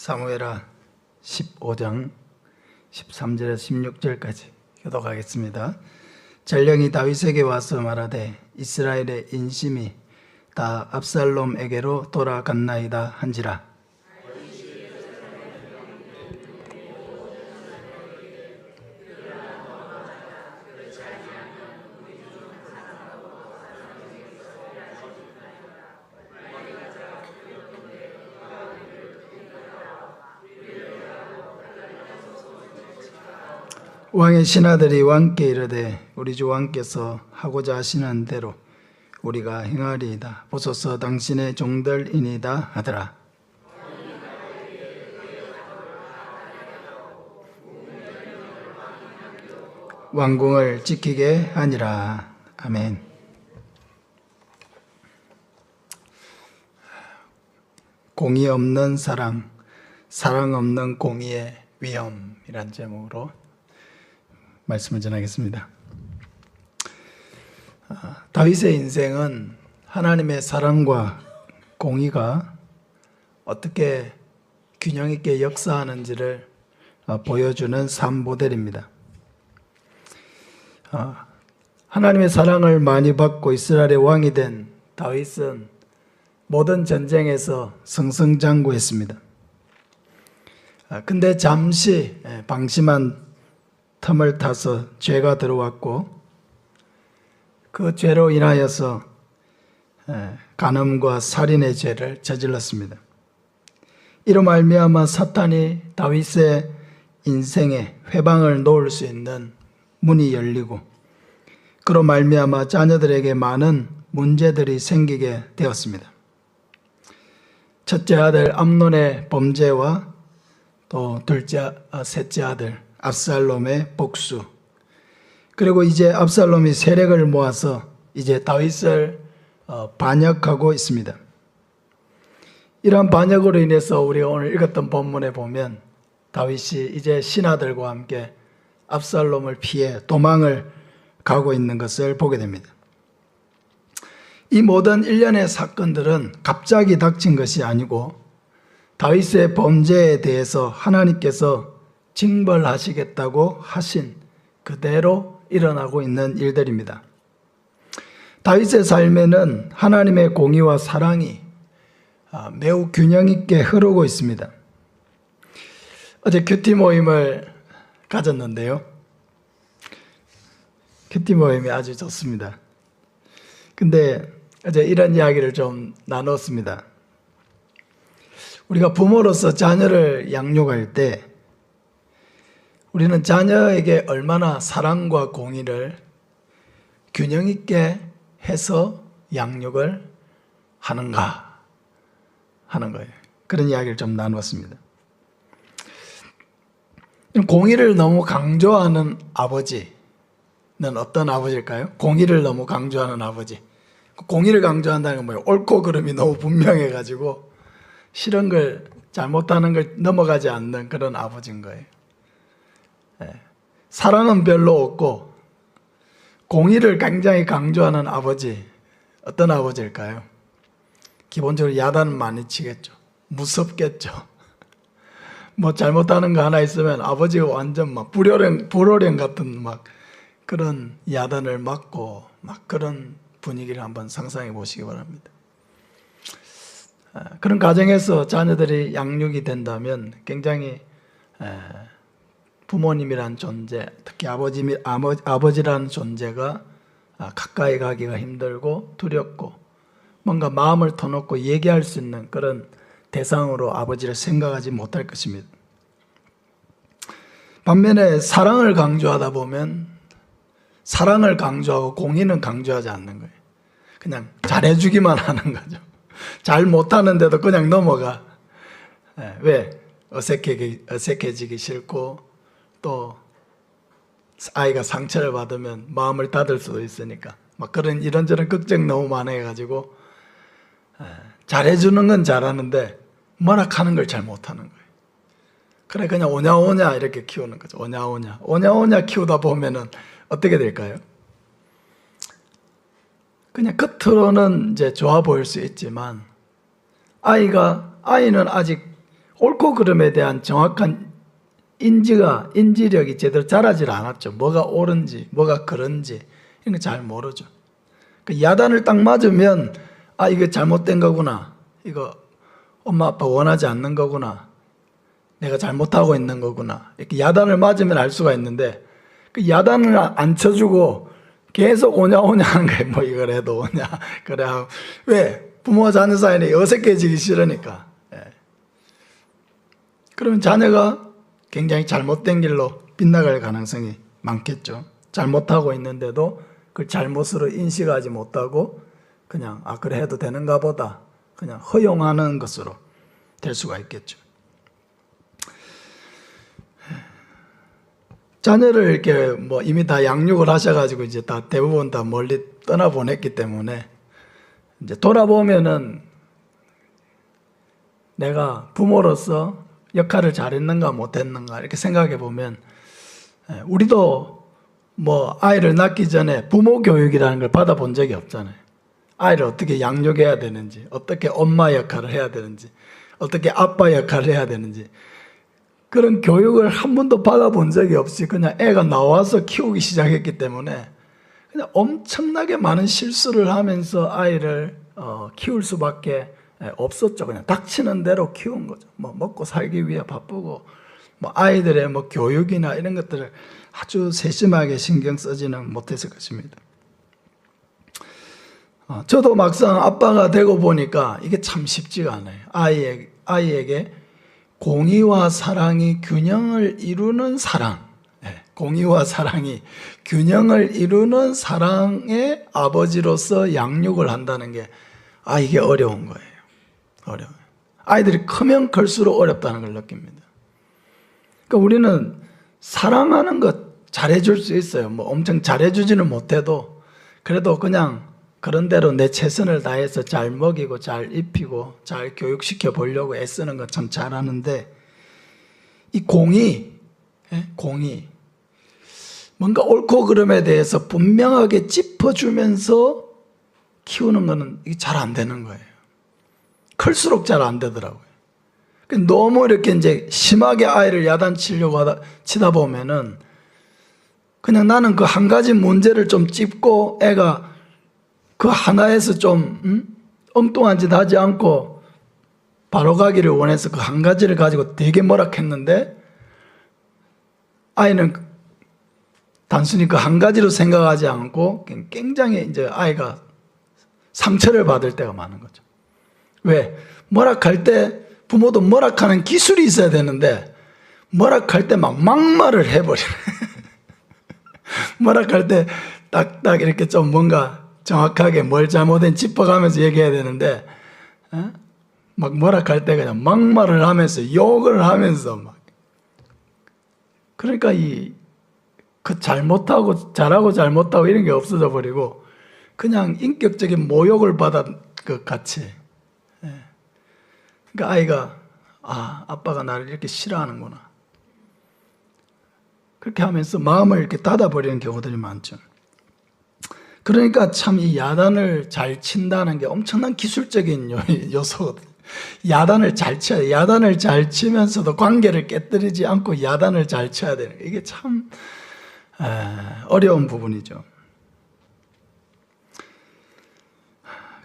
사무엘하 15장 13절에서 16절까지 교독하겠습니다. 전령이 다윗에게 와서 말하되 이스라엘의 인심이 다 압살롬에게로 돌아갔나이다 한지라. 왕의 신하들이 왕께 이르되 우리 주 왕께서 하고자 하시는 대로 우리가 행하리이다. 보소서 당신의 종들이니이다 하더라. 왕궁을 지키게 하니라. 아멘. 공의 없는 사랑, 사랑 없는 공의의 위험이란 제목으로 말씀을 전하겠습니다. 다윗의 인생은 하나님의 사랑과 공의가 어떻게 균형 있게 역사하는지를 보여주는 삶 모델입니다. 하나님의 사랑을 많이 받고 이스라엘의 왕이 된 다윗은 모든 전쟁에서 승승장구했습니다. 근데 잠시 방심한 틈을 타서 죄가 들어왔고 그 죄로 인하여서 간음과 살인의 죄를 저질렀습니다. 이로 말미암아 사탄이 다윗의 인생에 회방을 놓을 수 있는 문이 열리고 그로 말미암아 자녀들에게 많은 문제들이 생기게 되었습니다. 첫째 아들 암논의 범죄와 또 셋째 아들 압살롬의 복수, 그리고 이제 압살롬이 세력을 모아서 이제 다윗을 반역하고 있습니다. 이러한 반역으로 인해서 우리가 오늘 읽었던 본문에 보면 다윗이 이제 신하들과 함께 압살롬을 피해 도망을 가고 있는 것을 보게 됩니다. 이 모든 일련의 사건들은 갑자기 닥친 것이 아니고 다윗의 범죄에 대해서 하나님께서 징벌하시겠다고 하신 그대로 일어나고 있는 일들입니다. 다윗의 삶에는 하나님의 공의와 사랑이 매우 균형 있게 흐르고 있습니다. 어제 큐티 모임을 가졌는데요. 큐티 모임이 아주 좋습니다. 근데 어제 이런 이야기를 좀 나눴습니다. 우리가 부모로서 자녀를 양육할 때 우리는 자녀에게 얼마나 사랑과 공의를 균형 있게 해서 양육을 하는가 하는 거예요. 그런 이야기를 좀 나누었습니다. 공의를 너무 강조하는 아버지는 어떤 아버지일까요? 공의를 너무 강조하는 아버지. 공의를 강조한다는 건 뭐예요? 옳고 그름이 너무 분명해가지고 싫은 걸, 잘못하는 걸 넘어가지 않는 그런 아버지인 거예요. 사랑은 별로 없고 공의를 굉장히 강조하는 아버지, 어떤 아버지일까요? 기본적으로 야단은 많이 치겠죠. 무섭겠죠. 뭐 잘못하는 거 하나 있으면 아버지가 완전 막 불호령 같은 막 그런 야단을 맞고 막 그런 분위기를 한번 상상해 보시기 바랍니다. 그런 가정에서 자녀들이 양육이 된다면 굉장히 부모님이란 존재, 특히 아버지라는 존재가 가까이 가기가 힘들고 두렵고 뭔가 마음을 터놓고 얘기할 수 있는 그런 대상으로 아버지를 생각하지 못할 것입니다. 반면에 사랑을 강조하다 보면 사랑을 강조하고 공의는 강조하지 않는 거예요. 그냥 잘해주기만 하는 거죠. 잘 못하는데도 그냥 넘어가. 왜? 어색해지기 싫고 또 아이가 상처를 받으면 마음을 닫을 수도 있으니까 막 그런 이런저런 걱정 너무 많아가지고 잘해주는 건 잘하는데 뭐라 하는 걸 잘 못하는 거예요. 그래 그냥 오냐오냐 이렇게 키우는 거죠. 오냐오냐 키우다 보면은 어떻게 될까요? 그냥 겉으로는 이제 좋아 보일 수 있지만 아이는 아직 옳고 그름에 대한 정확한 인지력이 제대로 자라질 않았죠. 뭐가 옳은지, 뭐가 그런지 이런 거 잘 모르죠. 그 야단을 딱 맞으면 아, 이거 잘못된 거구나. 이거 엄마 아빠 원하지 않는 거구나. 내가 잘못하고 있는 거구나. 이렇게 야단을 맞으면 알 수가 있는데 그 야단을 안 쳐주고 계속 오냐 하는 거예요. 뭐 이걸 해도 오냐. 그래. 왜? 부모와 자녀 사이에 어색해지기 싫으니까. 예. 그러면 자녀가 굉장히 잘못된 길로 빗나갈 가능성이 많겠죠. 잘못하고 있는데도 그 잘못으로 인식하지 못하고 그냥 아 그래 해도 되는가 보다 그냥 허용하는 것으로 될 수가 있겠죠. 자녀를 이렇게 뭐 이미 다 양육을 하셔가지고 이제 다 대부분 다 멀리 떠나보냈기 때문에 이제 돌아보면은 내가 부모로서 역할을 잘했는가 못했는가 이렇게 생각해 보면 우리도 뭐 아이를 낳기 전에 부모 교육이라는 걸 받아본 적이 없잖아요. 아이를 어떻게 양육해야 되는지, 어떻게 엄마 역할을 해야 되는지, 어떻게 아빠 역할을 해야 되는지 그런 교육을 한 번도 받아본 적이 없이 그냥 애가 나와서 키우기 시작했기 때문에 그냥 엄청나게 많은 실수를 하면서 아이를 키울 수밖에 없었죠. 그냥 닥치는 대로 키운 거죠. 뭐 먹고 살기 위해 바쁘고 뭐 아이들의 뭐 교육이나 이런 것들을 아주 세심하게 신경 쓰지는 못했을 것입니다. 저도 막상 아빠가 되고 보니까 이게 참 쉽지가 않아요. 아이에게 공의와 사랑이 균형을 이루는 사랑, 공의와 사랑이 균형을 이루는 사랑의 아버지로서 양육을 한다는 게 이게 어려운 거예요. 어려워요. 아이들이 크면 클수록 어렵다는 걸 느낍니다. 그러니까 우리는 사랑하는 것 잘해줄 수 있어요. 뭐 엄청 잘해주지는 못해도 그래도 그냥 그런 대로 내 최선을 다해서 잘 먹이고 잘 입히고 잘 교육시켜 보려고 애쓰는 건 참 잘하는데 이 공의 뭔가 옳고 그름에 대해서 분명하게 짚어주면서 키우는 거는 이게 잘 안 되는 거예요. 클수록 잘 안 되더라고요. 너무 이렇게 이제 심하게 아이를 야단치려고 치다 보면은 그냥 나는 그 한 가지 문제를 좀 짚고 애가 그 하나에서 좀 엉뚱한 짓 하지 않고 바로 가기를 원해서 그 한 가지를 가지고 되게 몰락했는데 아이는 단순히 그 한 가지로 생각하지 않고 굉장히 이제 아이가 상처를 받을 때가 많은 거죠. 왜? 몰락할 때 부모도 몰락하는 기술이 있어야 되는데 몰락할 때 막 막말을 해버리네. 몰락할 때 딱딱 이렇게 좀 뭔가 정확하게 뭘 잘못된 짚어가면서 얘기해야 되는데 막 몰락할 때 그냥 막말을 하면서 욕을 하면서 막 그러니까 그 잘못하고 잘하고 잘못하고 이런 게 없어져 버리고 그냥 인격적인 모욕을 받은 것 같이. 그러니까 아이가 아빠가 나를 이렇게 싫어하는구나. 그렇게 하면서 마음을 이렇게 닫아버리는 경우들이 많죠. 그러니까 참 이 야단을 잘 친다는 게 엄청난 기술적인 요소거든요. 야단을 잘 쳐야 돼. 야단을 잘 치면서도 관계를 깨뜨리지 않고 야단을 잘 쳐야 되는 게 이게 참 어려운 부분이죠.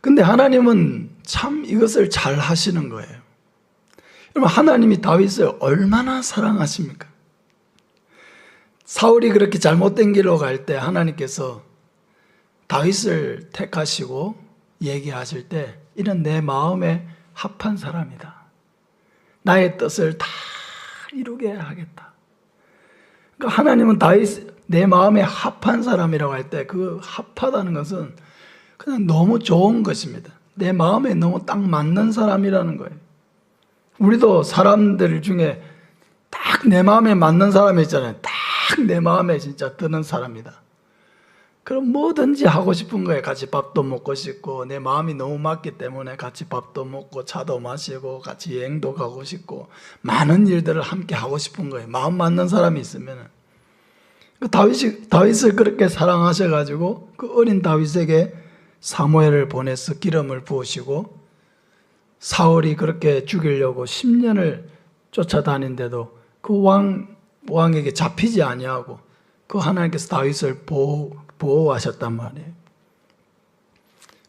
근데 하나님은 참 이것을 잘 하시는 거예요. 여러분, 하나님이 다윗을 얼마나 사랑하십니까? 사울이 그렇게 잘못된 길로 갈 때 하나님께서 다윗을 택하시고 얘기하실 때 이는 내 마음에 합한 사람이다. 나의 뜻을 다 이루게 하겠다. 그러니까 하나님은 다윗 내 마음에 합한 사람이라고 할 때 그 합하다는 것은 그냥 너무 좋은 것입니다. 내 마음에 너무 딱 맞는 사람이라는 거예요. 우리도 사람들 중에 딱 내 마음에 맞는 사람이 있잖아요. 딱 내 마음에 진짜 드는 사람이다. 그럼 뭐든지 하고 싶은 거예요. 같이 밥도 먹고 싶고 내 마음이 너무 맞기 때문에 같이 밥도 먹고 차도 마시고 같이 여행도 가고 싶고 많은 일들을 함께 하고 싶은 거예요. 마음 맞는 사람이 있으면. 다윗을 그렇게 사랑하셔가지고 그 어린 다윗에게 사무엘을 보내서 기름을 부으시고 사울이 그렇게 죽이려고 10년을 쫓아다닌데도 그 왕에게 잡히지 아니하고 그 하나님께서 다윗을 보호하셨단 말이에요.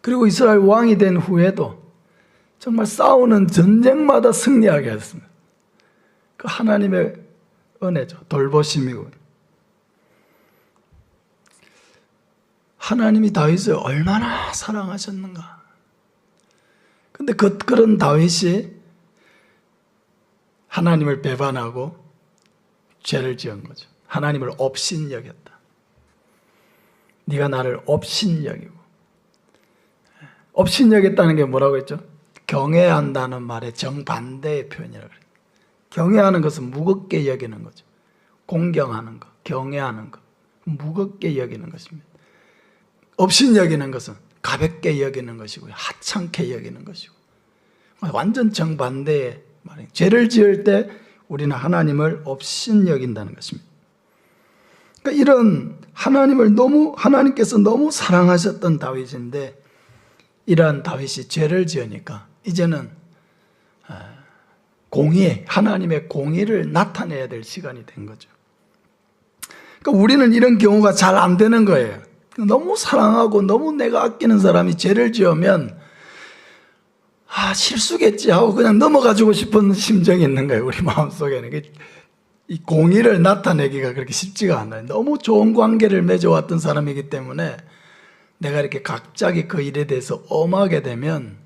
그리고 이스라엘 왕이 된 후에도 정말 싸우는 전쟁마다 승리하게 했습니다. 그 하나님의 은혜죠. 돌보심이고. 하나님이 다윗을 얼마나 사랑하셨는가. 근데 그런 다윗이 하나님을 배반하고 죄를 지은 거죠. 하나님을 업신여겼다. 네가 나를 업신여기고. 업신여겼다는 게 뭐라고 했죠? 경외한다는 말의 정반대의 표현이라고 그래요. 경외하는 것은 무겁게 여기는 거죠. 공경하는 것, 경외하는 것, 무겁게 여기는 것입니다. 업신여기는 것은 가볍게 여기는 것이고요. 하찮게 여기는 것이고. 완전 정반대의 말이에요. 죄를 지을 때 우리는 하나님을 업신여긴다는 것입니다. 그러니까 이런 하나님께서 너무 사랑하셨던 다윗인데 이러한 다윗이 죄를 지으니까 이제는 하나님의 공의를 나타내야 될 시간이 된 거죠. 그러니까 우리는 이런 경우가 잘 안 되는 거예요. 너무 사랑하고 너무 내가 아끼는 사람이 죄를 지으면 실수겠지 하고 그냥 넘어가주고 싶은 심정이 있는 거예요. 우리 마음속에는. 이 공의를 나타내기가 그렇게 쉽지가 않아요. 너무 좋은 관계를 맺어왔던 사람이기 때문에 내가 이렇게 갑자기 그 일에 대해서 엄하게 되면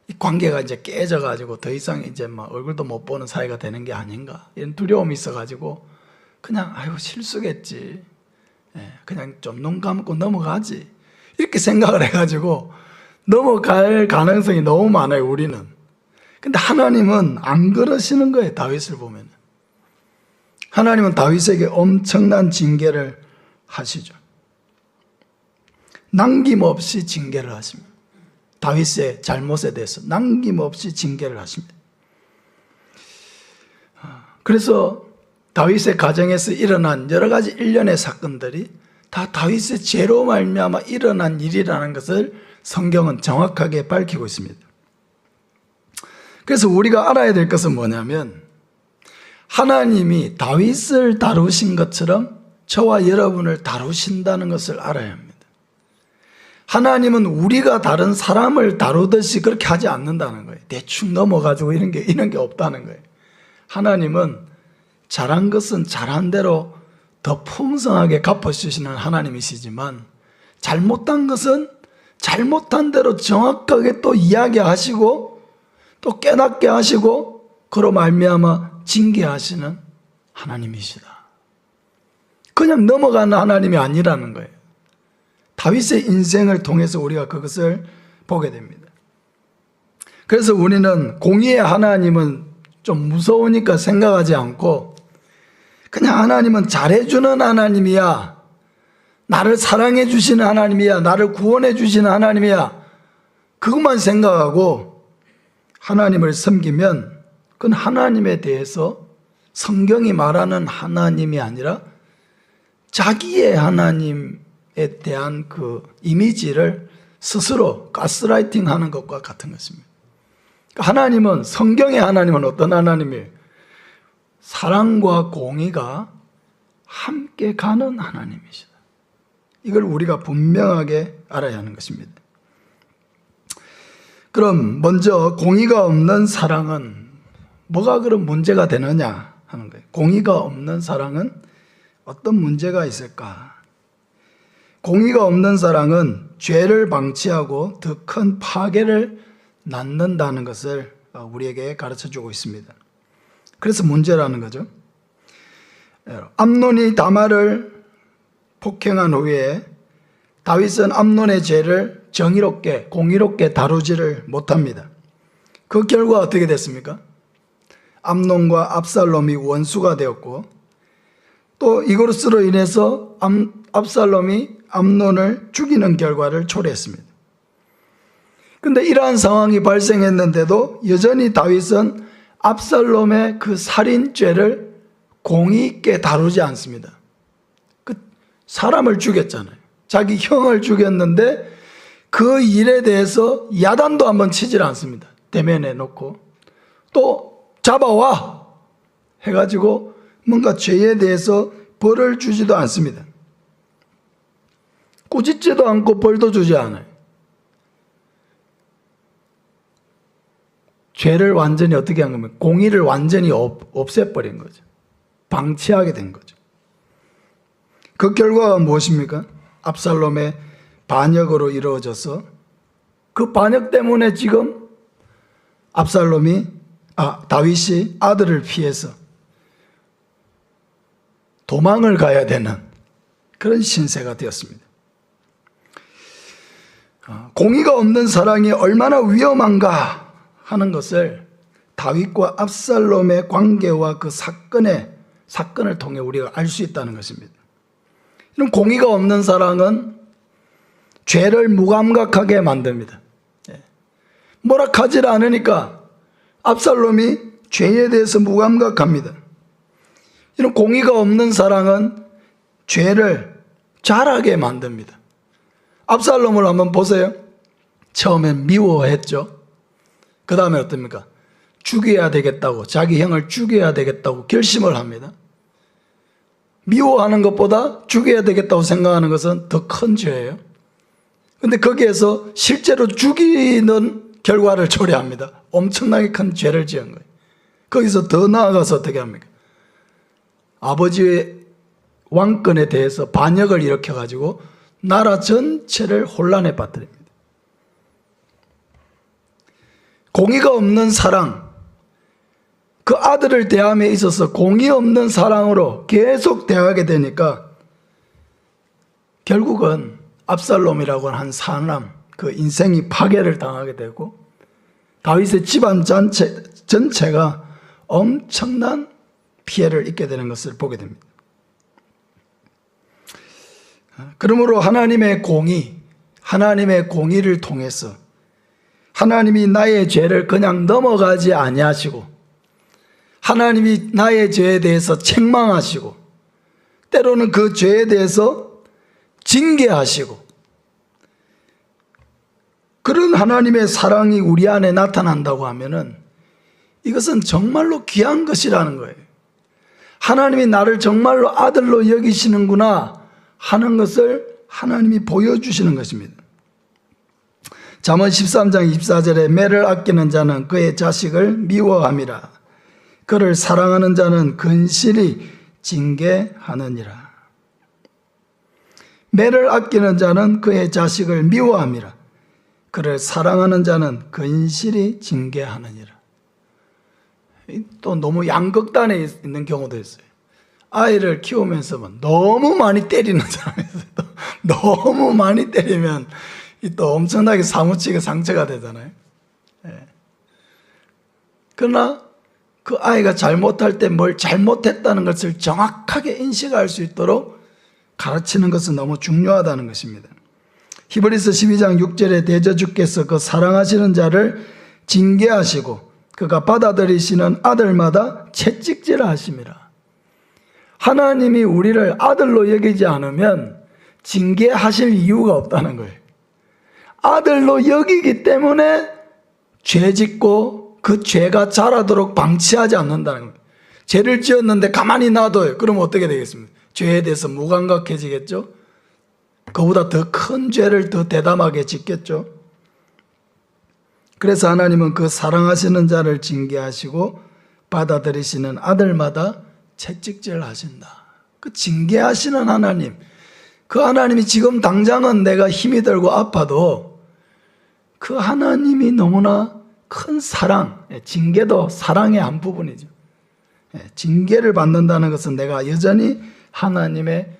이 관계가 이제 깨져가지고 더 이상 이제 막 얼굴도 못 보는 사이가 되는 게 아닌가 이런 두려움이 있어가지고 그냥 실수겠지. 그냥 좀 눈 감고 넘어가지. 이렇게 생각을 해가지고 넘어갈 가능성이 너무 많아요, 우리는. 근데 하나님은 안 그러시는 거예요, 다윗을 보면. 하나님은 다윗에게 엄청난 징계를 하시죠. 남김없이 징계를 하십니다. 다윗의 잘못에 대해서 남김없이 징계를 하십니다. 그래서 다윗의 가정에서 일어난 여러 가지 일련의 사건들이 다 다윗의 죄로 말미암아 일어난 일이라는 것을 성경은 정확하게 밝히고 있습니다. 그래서 우리가 알아야 될 것은 뭐냐면 하나님이 다윗을 다루신 것처럼 저와 여러분을 다루신다는 것을 알아야 합니다. 하나님은 우리가 다른 사람을 다루듯이 그렇게 하지 않는다는 거예요. 대충 넘어가지고 이런 게 없다는 거예요. 하나님은 잘한 것은 잘한 대로 더 풍성하게 갚아주시는 하나님이시지만 잘못한 것은 잘못한 대로 정확하게 또 이야기하시고 또 깨닫게 하시고 그로 말미암아 징계하시는 하나님이시다. 그냥 넘어가는 하나님이 아니라는 거예요. 다윗의 인생을 통해서 우리가 그것을 보게 됩니다. 그래서 우리는 공의의 하나님은 좀 무서우니까 생각하지 않고 그냥 하나님은 잘해주는 하나님이야. 나를 사랑해 주시는 하나님이야. 나를 구원해 주시는 하나님이야. 그것만 생각하고 하나님을 섬기면 그건 하나님에 대해서 성경이 말하는 하나님이 아니라 자기의 하나님에 대한 그 이미지를 스스로 가스라이팅 하는 것과 같은 것입니다. 하나님은, 성경의 하나님은 어떤 하나님이에요? 사랑과 공의가 함께 가는 하나님이시다. 이걸 우리가 분명하게 알아야 하는 것입니다. 그럼 먼저 공의가 없는 사랑은 뭐가 그런 문제가 되느냐 하는 거예요. 공의가 없는 사랑은 어떤 문제가 있을까? 공의가 없는 사랑은 죄를 방치하고 더 큰 파괴를 낳는다는 것을 우리에게 가르쳐주고 있습니다. 그래서 문제라는 거죠. 암논이 다말을 폭행한 후에 다윗은 암논의 죄를 정의롭게 공의롭게 다루지를 못합니다. 그 결과 어떻게 됐습니까? 암논과 압살롬이 원수가 되었고 또 이것으로 인해서 압살롬이 암논을 죽이는 결과를 초래했습니다. 그런데 이러한 상황이 발생했는데도 여전히 다윗은 압살롬의 그 살인죄를 공의 있게 다루지 않습니다. 그 사람을 죽였잖아요. 자기 형을 죽였는데 그 일에 대해서 야단도 한번 치질 않습니다. 대면해 놓고 또 잡아와 해가지고 뭔가 죄에 대해서 벌을 주지도 않습니다. 꾸짖지도 않고 벌도 주지 않아요. 죄를 완전히 어떻게 한 겁니까? 공의를 완전히 없애버린 거죠. 방치하게 된 거죠. 그 결과가 무엇입니까? 압살롬의 반역으로 이루어져서 그 반역 때문에 지금 다윗이 아들을 피해서 도망을 가야 되는 그런 신세가 되었습니다. 공의가 없는 사랑이 얼마나 위험한가 하는 것을 다윗과 압살롬의 관계와 그 사건을 통해 우리가 알 수 있다는 것입니다. 이런 공의가 없는 사랑은 죄를 무감각하게 만듭니다. 뭐라 하질 않으니까 압살롬이 죄에 대해서 무감각합니다. 이런 공의가 없는 사랑은 죄를 잘하게 만듭니다. 압살롬을 한번 보세요. 처음엔 미워했죠. 그 다음에 어떻습니까? 죽여야 되겠다고, 자기 형을 죽여야 되겠다고 결심을 합니다. 미워하는 것보다 죽여야 되겠다고 생각하는 것은 더 큰 죄예요. 근데 거기에서 실제로 죽이는 결과를 초래합니다. 엄청나게 큰 죄를 지은 거예요. 거기서 더 나아가서 어떻게 합니까? 아버지의 왕권에 대해서 반역을 일으켜가지고 나라 전체를 혼란에 빠뜨립니다. 공의가 없는 사랑, 그 아들을 대함에 있어서 공의 없는 사랑으로 계속 대하게 되니까 결국은 압살롬이라고 한 사람, 그 인생이 파괴를 당하게 되고 다윗의 집안 전체가 엄청난 피해를 입게 되는 것을 보게 됩니다. 그러므로 하나님의 공의를 통해서 하나님이 나의 죄를 그냥 넘어가지 아니하시고 하나님이 나의 죄에 대해서 책망하시고 때로는 그 죄에 대해서 징계하시고 그런 하나님의 사랑이 우리 안에 나타난다고 하면은 이것은 정말로 귀한 것이라는 거예요. 하나님이 나를 정말로 아들로 여기시는구나 하는 것을 하나님이 보여주시는 것입니다. 잠언 13장 24절에 매를 아끼는 자는 그의 자식을 미워함이라. 그를 사랑하는 자는 근실히 징계하느니라. 매를 아끼는 자는 그의 자식을 미워함이라. 그를 사랑하는 자는 근실히 징계하느니라. 또 너무 양극단에 있는 경우도 있어요. 아이를 키우면서 너무 많이 때리는 사람이 있어요. 너무 많이 때리면 또 엄청나게 사무치게 상처가 되잖아요. 그러나 그 아이가 잘못할 때 뭘 잘못했다는 것을 정확하게 인식할 수 있도록 가르치는 것은 너무 중요하다는 것입니다. 히브리서 12장 6절에 대저주께서 그 사랑하시는 자를 징계하시고 그가 받아들이시는 아들마다 채찍질을 하심이라. 하나님이 우리를 아들로 여기지 않으면 징계하실 이유가 없다는 거예요. 아들로 여기기 때문에 죄 짓고 그 죄가 자라도록 방치하지 않는다는 거예요. 죄를 지었는데 가만히 놔둬요. 그러면 어떻게 되겠습니까? 죄에 대해서 무감각해지겠죠? 그보다 더 큰 죄를 더 대담하게 짓겠죠? 그래서 하나님은 그 사랑하시는 자를 징계하시고 받아들이시는 아들마다 채찍질 하신다. 그 징계하시는 하나님, 그 하나님이 지금 당장은 내가 힘이 들고 아파도 그 하나님이 너무나 큰 사랑, 징계도 사랑의 한 부분이죠. 징계를 받는다는 것은 내가 여전히 하나님의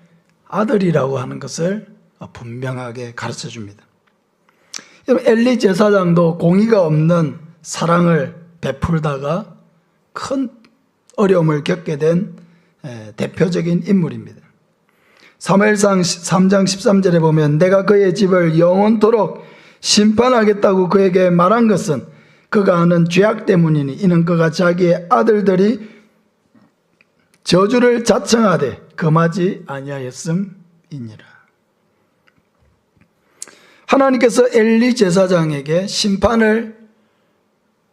아들이라고 하는 것을 분명하게 가르쳐 줍니다. 엘리 제사장도 공의가 없는 사랑을 베풀다가 큰 어려움을 겪게 된 대표적인 인물입니다. 사무엘상 3장 13절에 보면 내가 그의 집을 영원토록 심판하겠다고 그에게 말한 것은 그가 하는 죄악 때문이니 이는 그가 자기의 아들들이 저주를 자청하되 금하지 아니하였음이니라. 하나님께서 엘리 제사장에게 심판을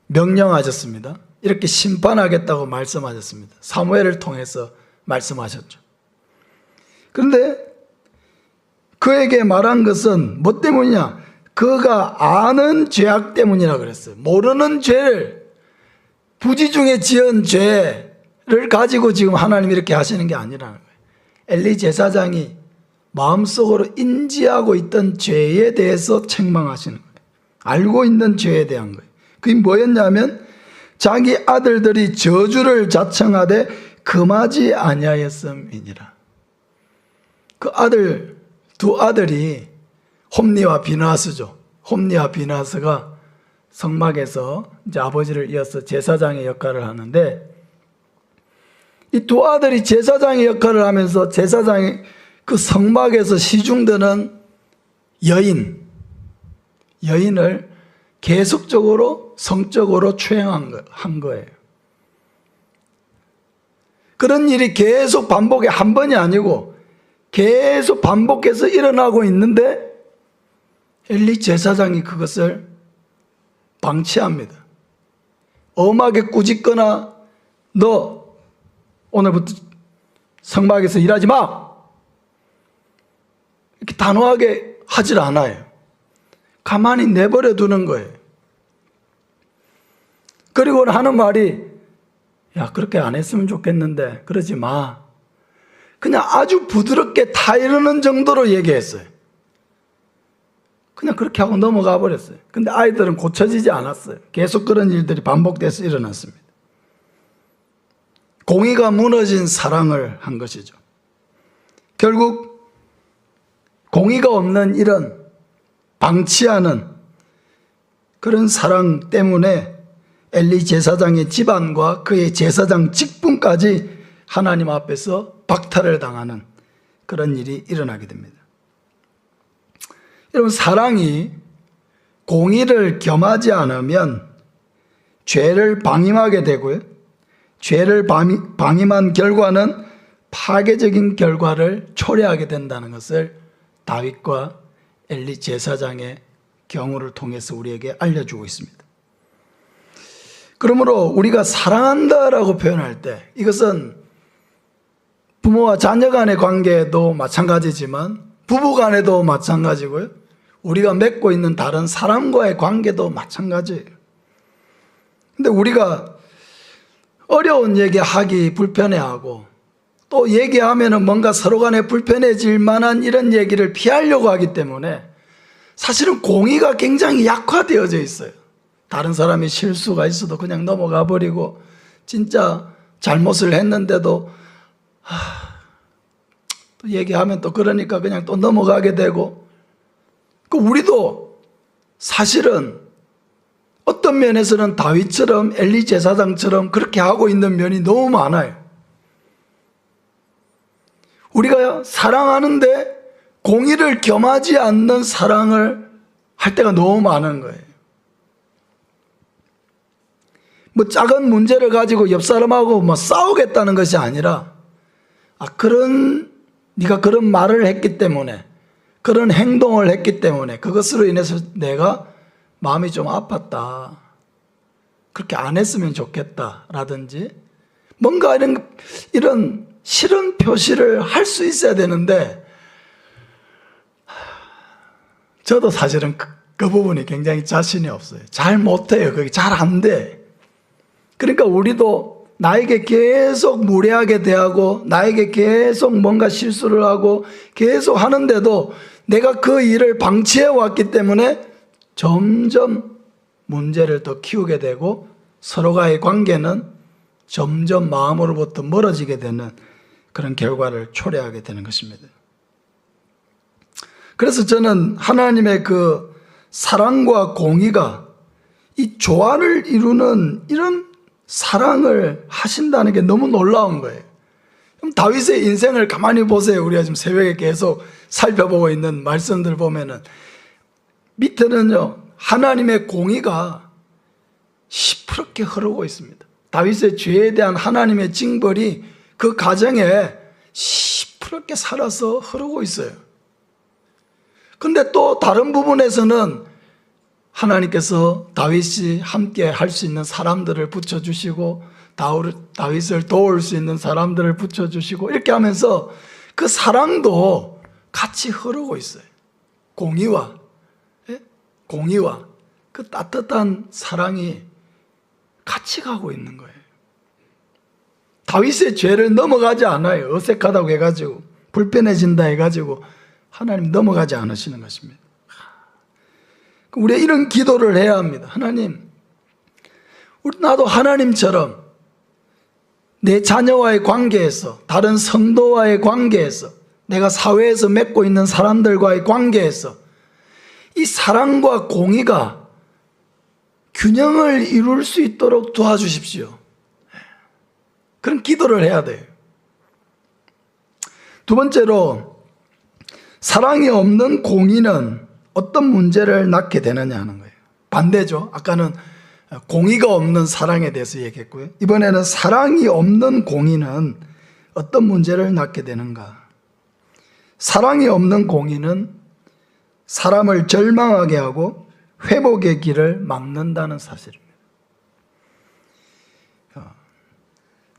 명령하셨습니다. 이렇게 심판하겠다고 말씀하셨습니다. 사무엘을 통해서 말씀하셨죠. 그런데 그에게 말한 것은 뭐 때문이냐? 그가 아는 죄악 때문이라 그랬어요. 모르는 죄를, 부지 중에 지은 죄를 가지고 지금 하나님이 이렇게 하시는 게 아니라는 거예요. 엘리 제사장이 마음속으로 인지하고 있던 죄에 대해서 책망하시는 거예요. 알고 있는 죄에 대한 거예요. 그게 뭐였냐면 자기 아들들이 저주를 자청하되 금하지 아니하였음이니라. 그 아들, 두 아들이 홈니와 비나스죠. 홈니와 비나스가 성막에서 이제 아버지를 이어서 제사장의 역할을 하는데, 이 두 아들이 제사장의 역할을 하면서 제사장이 그 성막에서 시중드는 여인을 계속적으로 성적으로 추행한 거예요. 그런 일이 계속 반복해, 한 번이 아니고 계속 반복해서 일어나고 있는데 엘리 제사장이 그것을 방치합니다. 엄하게 꾸짖거나 너 오늘부터 성막에서 일하지 마! 이렇게 단호하게 하질 않아요. 가만히 내버려 두는 거예요. 그리고 하는 말이, 야, 그렇게 안 했으면 좋겠는데 그러지 마. 그냥 아주 부드럽게 타이르는 정도로 얘기했어요. 그냥 그렇게 하고 넘어가 버렸어요. 근데 아이들은 고쳐지지 않았어요. 계속 그런 일들이 반복돼서 일어났습니다. 공의가 무너진 사랑을 한 것이죠. 결국 공의가 없는 이런 방치하는 그런 사랑 때문에 엘리 제사장의 집안과 그의 제사장 직분까지 하나님 앞에서 박탈을 당하는 그런 일이 일어나게 됩니다. 여러분, 사랑이 공의를 겸하지 않으면 죄를 방임하게 되고요. 죄를 방임한 결과는 파괴적인 결과를 초래하게 된다는 것을 다윗과 엘리 제사장의 경우를 통해서 우리에게 알려주고 있습니다. 그러므로 우리가 사랑한다라고 표현할 때 이것은 부모와 자녀 간의 관계도 마찬가지지만 부부 간에도 마찬가지고요. 우리가 맺고 있는 다른 사람과의 관계도 마찬가지예요. 근데 우리가 어려운 얘기하기 불편해하고 또 얘기하면 뭔가 서로 간에 불편해질 만한 이런 얘기를 피하려고 하기 때문에 사실은 공의가 굉장히 약화되어져 있어요. 다른 사람이 실수가 있어도 그냥 넘어가 버리고 진짜 잘못을 했는데도 또 얘기하면 또 그러니까 그냥 또 넘어가게 되고, 우리도 사실은 어떤 면에서는 다윗처럼 엘리 제사장처럼 그렇게 하고 있는 면이 너무 많아요. 우리가 사랑하는데 공의를 겸하지 않는 사랑을 할 때가 너무 많은 거예요. 뭐 작은 문제를 가지고 옆 사람하고 뭐 싸우겠다는 것이 아니라, 네가 그런 말을 했기 때문에, 그런 행동을 했기 때문에 그것으로 인해서 내가 마음이 좀 아팠다, 그렇게 안 했으면 좋겠다 라든지 뭔가 이런 싫은 표시를 할 수 있어야 되는데, 저도 사실은 그 부분이 굉장히 자신이 없어요. 잘 못해요. 그게 잘 안 돼. 그러니까 우리도 나에게 계속 무례하게 대하고 나에게 계속 뭔가 실수를 하고 계속 하는데도 내가 그 일을 방치해 왔기 때문에 점점 문제를 더 키우게 되고 서로가의 관계는 점점 마음으로부터 멀어지게 되는 그런 결과를 초래하게 되는 것입니다. 그래서 저는 하나님의 그 사랑과 공의가 이 조화를 이루는 이런 사랑을 하신다는 게 너무 놀라운 거예요. 그럼 다윗의 인생을 가만히 보세요. 우리가 지금 새벽에 계속 살펴보고 있는 말씀들 보면은 밑에는요, 하나님의 공의가 시퍼렇게 흐르고 있습니다. 다윗의 죄에 대한 하나님의 징벌이 그 가정에 시퍼렇게 살아서 흐르고 있어요. 근데 또 다른 부분에서는 하나님께서 다윗이 함께 할 수 있는 사람들을 붙여주시고 다윗을 도울 수 있는 사람들을 붙여주시고 이렇게 하면서 그 사랑도 같이 흐르고 있어요. 공의와 그 따뜻한 사랑이 같이 가고 있는 거예요. 다윗의 죄를 넘어가지 않아요. 어색하다고 해가지고 불편해진다 해가지고 하나님 넘어가지 않으시는 것입니다. 우리가 이런 기도를 해야 합니다. 하나님, 나도 하나님처럼 내 자녀와의 관계에서, 다른 성도와의 관계에서, 내가 사회에서 맺고 있는 사람들과의 관계에서 이 사랑과 공의가 균형을 이룰 수 있도록 도와주십시오. 그런 기도를 해야 돼요. 두 번째로, 사랑이 없는 공의는 어떤 문제를 낳게 되느냐 하는 거예요. 반대죠. 아까는 공의가 없는 사랑에 대해서 얘기했고요. 이번에는 사랑이 없는 공의는 어떤 문제를 낳게 되는가. 사랑이 없는 공의는 사람을 절망하게 하고 회복의 길을 막는다는 사실입니다.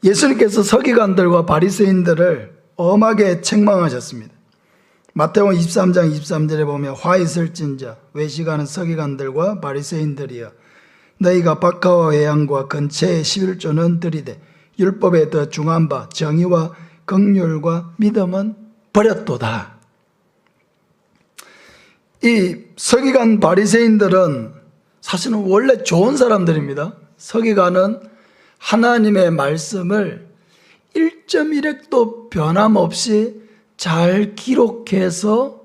예수님께서 서기관들과 바리새인들을 엄하게 책망하셨습니다. 마태복음 23장 23절에 보면 화 있을진저 외식하는 서기관들과 바리새인들이여 너희가 박하와 외양과 근처의 11조는 들이되 율법에 더 중한 바 정의와 긍휼과 믿음은 버렸도다. 이 서기관 바리새인들은 사실은 원래 좋은 사람들입니다. 서기관은 하나님의 말씀을 1.1획도 변함없이 잘 기록해서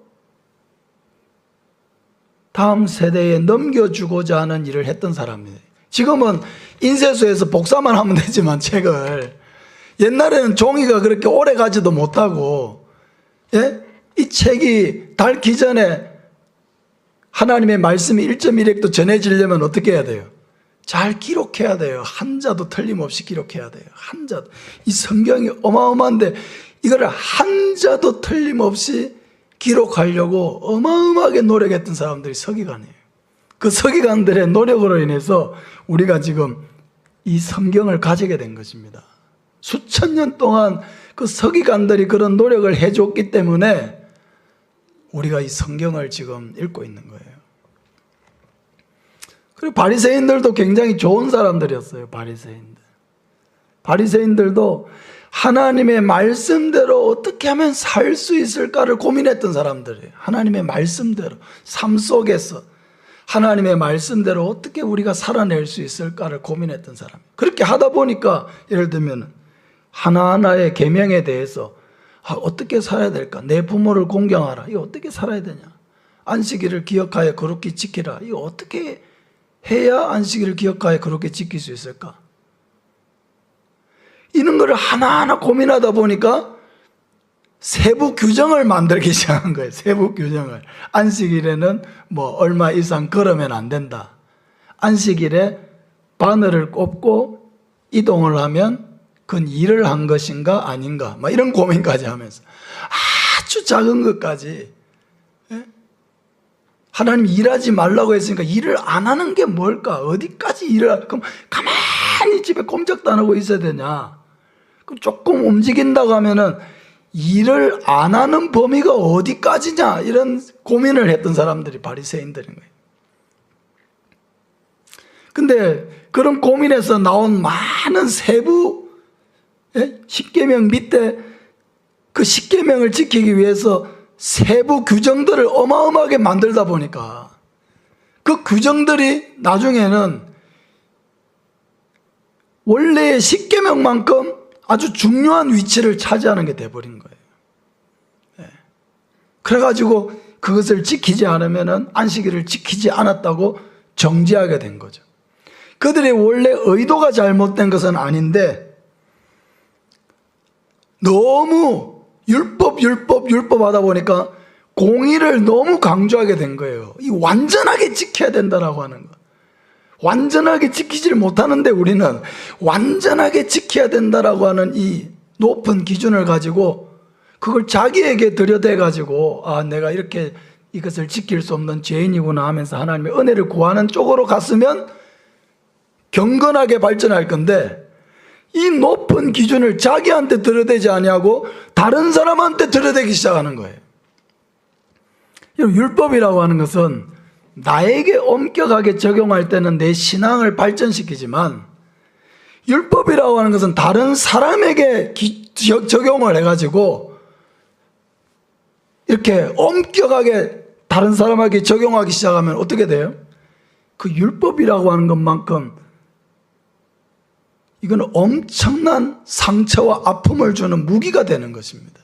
다음 세대에 넘겨주고자 하는 일을 했던 사람입니다. 지금은 인쇄소에서 복사만 하면 되지만 책을, 옛날에는 종이가 그렇게 오래 가지도 못하고, 이 책이 닳기 전에 하나님의 말씀이 1.1획도 전해지려면 어떻게 해야 돼요? 잘 기록해야 돼요. 한자도 틀림없이 기록해야 돼요. 한자도. 이 성경이 어마어마한데 이거를 한자도 틀림없이 기록하려고 어마어마하게 노력했던 사람들이 서기관이에요. 그 서기관들의 노력으로 인해서 우리가 지금 이 성경을 가지게 된 것입니다. 수천 년 동안 그 서기관들이 그런 노력을 해줬기 때문에 우리가 이 성경을 지금 읽고 있는 거예요. 그리고 바리새인들도 굉장히 좋은 사람들이었어요. 바리새인들도 하나님의 말씀대로 어떻게 하면 살 수 있을까를 고민했던 사람들이에요. 하나님의 말씀대로, 삶 속에서 하나님의 말씀대로 어떻게 우리가 살아낼 수 있을까를 고민했던 사람. 그렇게 하다 보니까 예를 들면 하나하나의 계명에 대해서 어떻게 살아야 될까? 내 부모를 공경하라. 이거 어떻게 살아야 되냐? 안식일을 기억하여 거룩히 지키라. 이거 어떻게 해야 안식일을 기억하여 그렇게 지킬 수 있을까? 이런 거를 하나하나 고민하다 보니까 세부 규정을 만들기 시작한 거예요. 세부 규정을. 안식일에는 뭐 얼마 이상 걸으면 안 된다. 안식일에 바늘을 꼽고 이동을 하면 그건 일을 한 것인가 아닌가, 막 이런 고민까지 하면서 아주 작은 것까지. 하나님 일하지 말라고 했으니까 일을 안 하는 게 뭘까? 어디까지 일을 할, 그럼 가만히 집에 꼼짝도 안 하고 있어야 되냐? 그럼 조금 움직인다고 하면은 일을 안 하는 범위가 어디까지냐? 이런 고민을 했던 사람들이 바리새인들인 거예요. 근데 그런 고민에서 나온 많은 세부 십계명 밑에 그 십계명을 지키기 위해서 세부 규정들을 어마어마하게 만들다 보니까 그 규정들이 나중에는 원래의 십계명만큼 아주 중요한 위치를 차지하는 게 돼버린 거예요. 그래가지고 그것을 지키지 않으면 안식일을 지키지 않았다고 정죄하게 된 거죠. 그들의 원래 의도가 잘못된 것은 아닌데 너무 율법 하다 보니까 공의를 너무 강조하게 된 거예요. 이 완전하게 지켜야 된다라고 하는 거. 완전하게 지키지를 못하는데 우리는 완전하게 지켜야 된다라고 하는 이 높은 기준을 가지고 그걸 자기에게 들여대 가지고 내가 이렇게 이것을 지킬 수 없는 죄인이구나 하면서 하나님의 은혜를 구하는 쪽으로 갔으면 경건하게 발전할 건데, 이 높은 기준을 자기한테 들여대지 아니하고 다른 사람한테 들여대기 시작하는 거예요. 율법이라고 하는 것은 나에게 엄격하게 적용할 때는 내 신앙을 발전시키지만, 율법이라고 하는 것은 다른 사람에게 적용을 해가지고 이렇게 엄격하게 다른 사람에게 적용하기 시작하면 어떻게 돼요? 그 율법이라고 하는 것만큼 이거는 엄청난 상처와 아픔을 주는 무기가 되는 것입니다.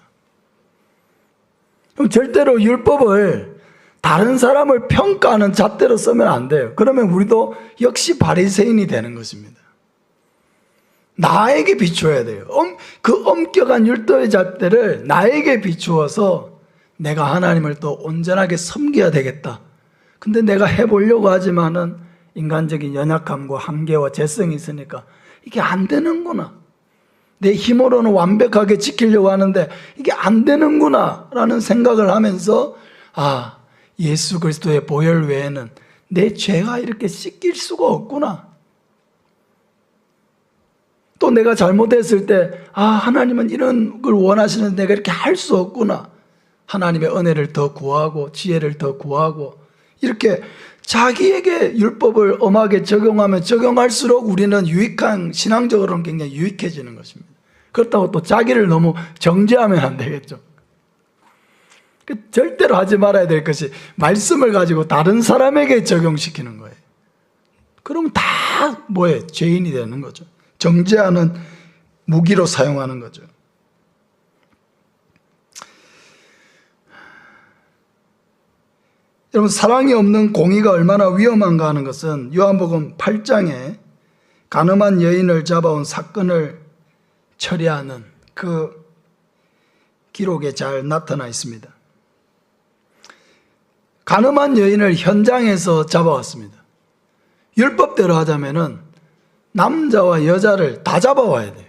그럼 절대로 율법을 다른 사람을 평가하는 잣대로 쓰면 안 돼요. 그러면 우리도 역시 바리새인이 되는 것입니다. 나에게 비추어야 돼요. 그 엄격한 율법의 잣대를 나에게 비추어서 내가 하나님을 또 온전하게 섬겨야 되겠다. 근데 내가 해보려고 하지만은 인간적인 연약함과 한계와 재성이 있으니까 이게 안 되는구나. 내 힘으로는 완벽하게 지키려고 하는데 이게 안 되는구나 라는 생각을 하면서, 아, 예수 그리스도의 보혈 외에는 내 죄가 이렇게 씻길 수가 없구나. 또 내가 잘못했을 때, 아, 하나님은 이런 걸 원하시는데 내가 이렇게 할 수 없구나. 하나님의 은혜를 더 구하고 지혜를 더 구하고, 이렇게 자기에게 율법을 엄하게 적용하면 적용할수록 우리는 유익한, 신앙적으로는 굉장히 유익해지는 것입니다. 그렇다고 또 자기를 너무 정죄하면 안 되겠죠. 절대로 하지 말아야 될 것이 말씀을 가지고 다른 사람에게 적용시키는 거예요. 그러면 다 뭐예요? 죄인이 되는 거죠. 정죄하는 무기로 사용하는 거죠. 여러분, 사랑이 없는 공의가 얼마나 위험한가 하는 것은 요한복음 8장에 간음한 여인을 잡아온 사건을 처리하는 그 기록에 잘 나타나 있습니다. 간음한 여인을 현장에서 잡아왔습니다. 율법대로 하자면은 남자와 여자를 다 잡아와야 돼요.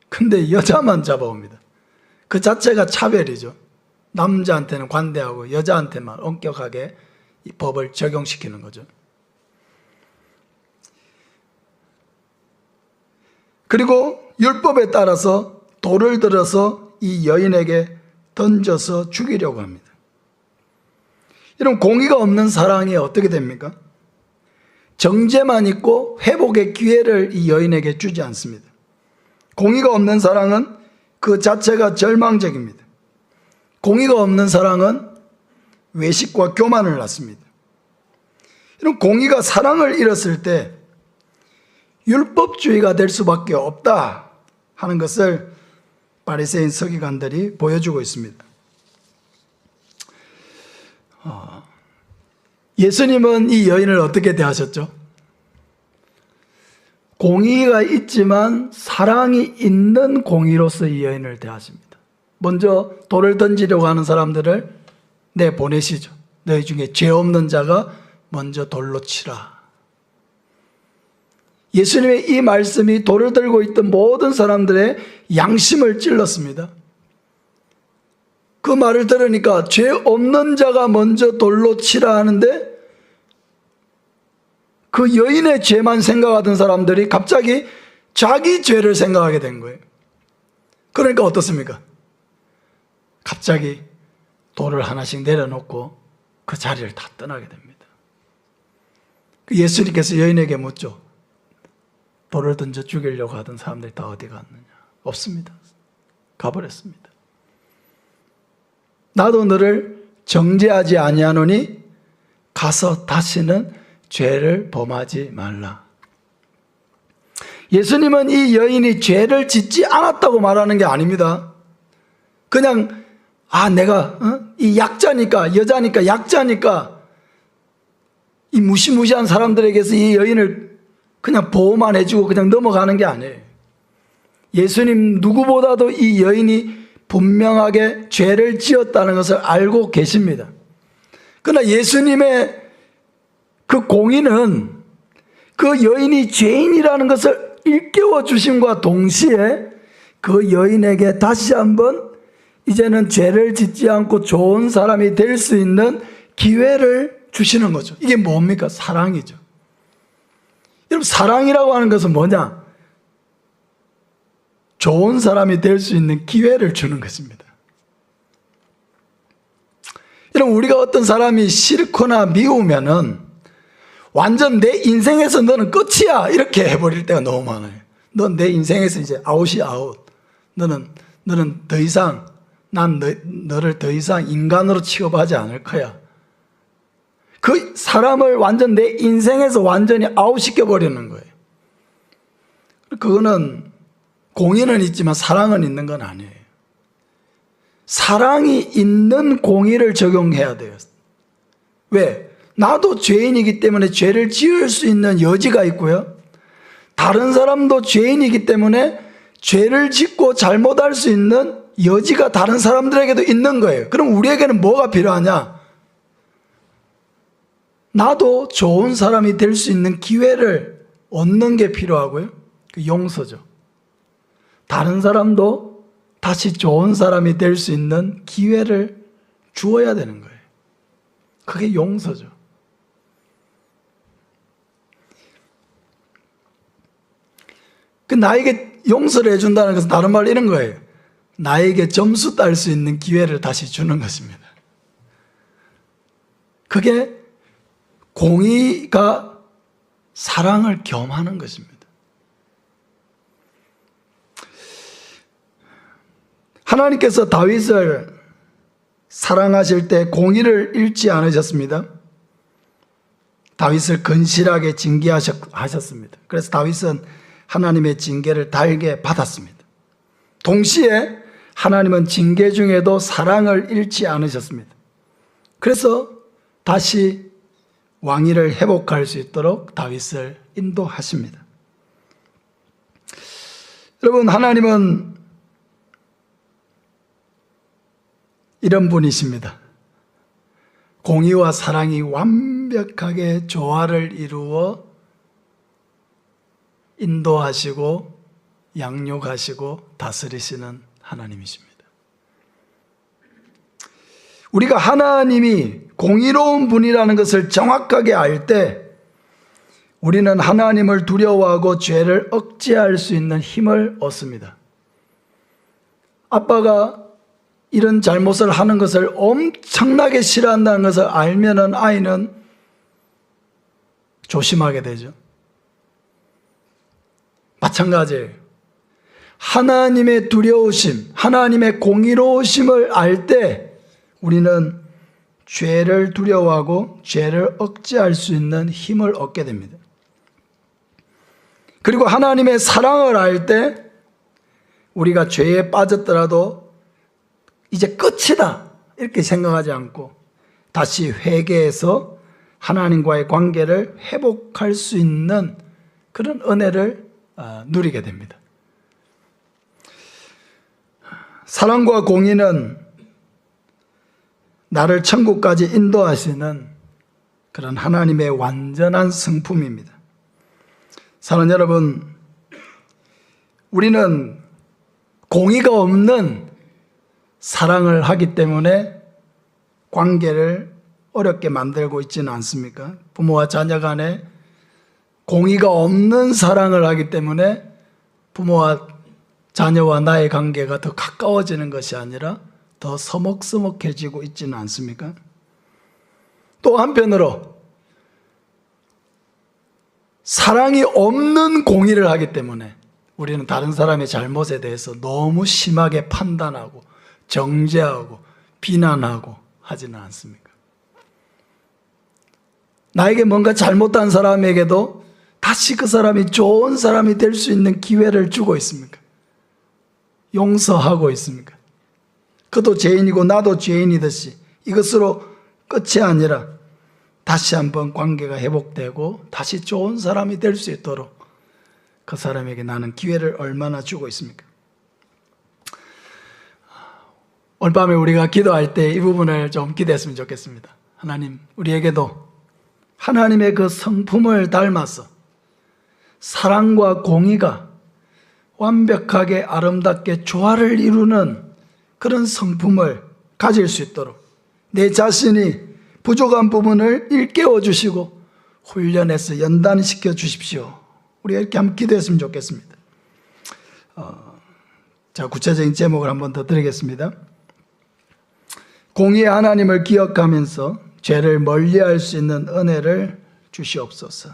근데 여자만 잡아옵니다. 그 자체가 차별이죠. 남자한테는 관대하고 여자한테만 엄격하게 이 법을 적용시키는 거죠. 그리고 율법에 따라서 돌을 들어서 이 여인에게 던져서 죽이려고 합니다. 이런 공의가 없는 사랑이 어떻게 됩니까? 정죄만 있고 회복의 기회를 이 여인에게 주지 않습니다. 공의가 없는 사랑은 그 자체가 절망적입니다. 공의가 없는 사랑은 외식과 교만을 낳습니다. 이런 공의가 사랑을 잃었을 때 율법주의가 될 수밖에 없다 하는 것을 바리새인 서기관들이 보여주고 있습니다. 예수님은 이 여인을 어떻게 대하셨죠? 공의가 있지만 사랑이 있는 공의로서 이 여인을 대하십니다. 먼저 돌을 던지려고 하는 사람들을 내보내시죠. 너희 중에 죄 없는 자가 먼저 돌로 치라. 예수님의 이 말씀이 돌을 들고 있던 모든 사람들의 양심을 찔렀습니다. 그 말을 들으니까 죄 없는 자가 먼저 돌로 치라 하는데 그 여인의 죄만 생각하던 사람들이 갑자기 자기 죄를 생각하게 된 거예요. 그러니까 어떻습니까? 갑자기 돌을 하나씩 내려놓고 그 자리를 다 떠나게 됩니다. 예수님께서 여인에게 묻죠. 돌을 던져 죽이려고 하던 사람들이 다 어디 갔느냐? 없습니다. 가버렸습니다. 나도 너를 정죄하지 아니하노니 가서 다시는 죄를 범하지 말라. 예수님은 이 여인이 죄를 짓지 않았다고 말하는 게 아닙니다. 그냥 내가 이 약자니까, 여자니까, 약자니까 이 무시무시한 사람들에게서 이 여인을 그냥 보호만 해주고 그냥 넘어가는 게 아니에요. 예수님 누구보다도 이 여인이 분명하게 죄를 지었다는 것을 알고 계십니다. 그러나 예수님의 그 공의는 그 여인이 죄인이라는 것을 일깨워 주심과 동시에 그 여인에게 다시 한번 이제는 죄를 짓지 않고 좋은 사람이 될 수 있는 기회를 주시는 거죠. 이게 뭡니까? 사랑이죠. 여러분, 사랑이라고 하는 것은 뭐냐? 좋은 사람이 될 수 있는 기회를 주는 것입니다. 여러분, 우리가 어떤 사람이 싫거나 미우면은 완전 내 인생에서 너는 끝이야 이렇게 해버릴 때가 너무 많아요. 넌 내 인생에서 이제 아웃이 아웃. 너는 더 이상, 난 너를 더 이상 인간으로 취급하지 않을 거야. 그 사람을 완전 내 인생에서 완전히 아웃시켜버리는 거예요. 그거는 공의는 있지만 사랑은 있는 건 아니에요. 사랑이 있는 공의를 적용해야 돼요. 왜? 나도 죄인이기 때문에 죄를 지을 수 있는 여지가 있고요. 다른 사람도 죄인이기 때문에 죄를 짓고 잘못할 수 있는 여지가 다른 사람들에게도 있는 거예요. 그럼 우리에게는 뭐가 필요하냐? 나도 좋은 사람이 될 수 있는 기회를 얻는 게 필요하고요. 그 용서죠. 다른 사람도 다시 좋은 사람이 될 수 있는 기회를 주어야 되는 거예요. 그게 용서죠. 그 나에게 용서를 해준다는 것은 다른 말로 이런 거예요. 나에게 점수 딸 수 있는 기회를 다시 주는 것입니다. 그게 공의가 사랑을 겸하는 것입니다. 하나님께서 다윗을 사랑하실 때 공의를 잃지 않으셨습니다. 다윗을 건실하게 징계하셨습니다. 그래서 다윗은 하나님의 징계를 달게 받았습니다. 동시에 하나님은 징계 중에도 사랑을 잃지 않으셨습니다. 그래서 다시 왕위를 회복할 수 있도록 다윗을 인도하십니다. 여러분, 하나님은 이런 분이십니다. 공의와 사랑이 완벽하게 조화를 이루어 인도하시고 양육하시고 다스리시는 하나님이십니다. 우리가 하나님이 공의로운 분이라는 것을 정확하게 알 때 우리는 하나님을 두려워하고 죄를 억제할 수 있는 힘을 얻습니다. 아빠가 이런 잘못을 하는 것을 엄청나게 싫어한다는 것을 알면은 아이는 조심하게 되죠. 마찬가지예요. 하나님의 두려우심, 하나님의 공의로우심을 알 때 우리는 죄를 두려워하고 죄를 억제할 수 있는 힘을 얻게 됩니다. 그리고 하나님의 사랑을 알 때 우리가 죄에 빠졌더라도 이제 끝이다 이렇게 생각하지 않고 다시 회개해서 하나님과의 관계를 회복할 수 있는 그런 은혜를 누리게 됩니다. 사랑과 공의는 나를 천국까지 인도하시는 그런 하나님의 완전한 성품입니다. 사랑하는 여러분, 우리는 공의가 없는 사랑을 하기 때문에 관계를 어렵게 만들고 있지는 않습니까? 부모와 자녀 간에 공의가 없는 사랑을 하기 때문에 부모와 자녀와 나의 관계가 더 가까워지는 것이 아니라 더 서먹서먹해지고 있지는 않습니까? 또 한편으로 사랑이 없는 공의를 하기 때문에 우리는 다른 사람의 잘못에 대해서 너무 심하게 판단하고 정죄하고 비난하고 하지는 않습니까? 나에게 뭔가 잘못한 사람에게도 다시 그 사람이 좋은 사람이 될 수 있는 기회를 주고 있습니까? 용서하고 있습니까? 그도 죄인이고 나도 죄인이듯이 이것으로 끝이 아니라 다시 한번 관계가 회복되고 다시 좋은 사람이 될 수 있도록 그 사람에게 나는 기회를 얼마나 주고 있습니까? 오늘 밤에 우리가 기도할 때 이 부분을 좀 기대했으면 좋겠습니다. 하나님, 우리에게도 하나님의 그 성품을 닮아서 사랑과 공의가 완벽하게 아름답게 조화를 이루는 그런 성품을 가질 수 있도록 내 자신이 부족한 부분을 일깨워 주시고 훈련해서 연단시켜 주십시오. 우리가 이렇게 한번 기도했으면 좋겠습니다. 자, 구체적인 제목을 한번 더 드리겠습니다. 공의의 하나님을 기억하면서 죄를 멀리할 수 있는 은혜를 주시옵소서.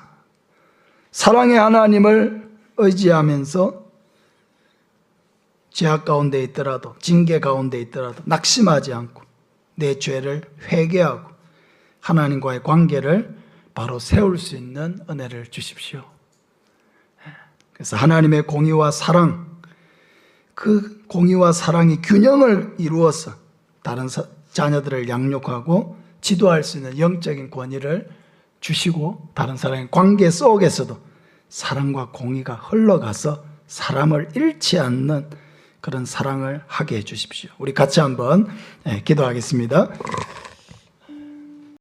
사랑의 하나님을 의지하면서 죄악 가운데 있더라도, 징계 가운데 있더라도 낙심하지 않고 내 죄를 회개하고 하나님과의 관계를 바로 세울 수 있는 은혜를 주십시오. 그래서 하나님의 공의와 사랑, 그 공의와 사랑이 균형을 이루어서 다른 자녀들을 양육하고 지도할 수 있는 영적인 권위를 주시고 다른 사람의 관계 속에서도 사랑과 공의가 흘러가서 사람을 잃지 않는 그런 사랑을 하게 해 주십시오. 우리 같이 한번 기도하겠습니다.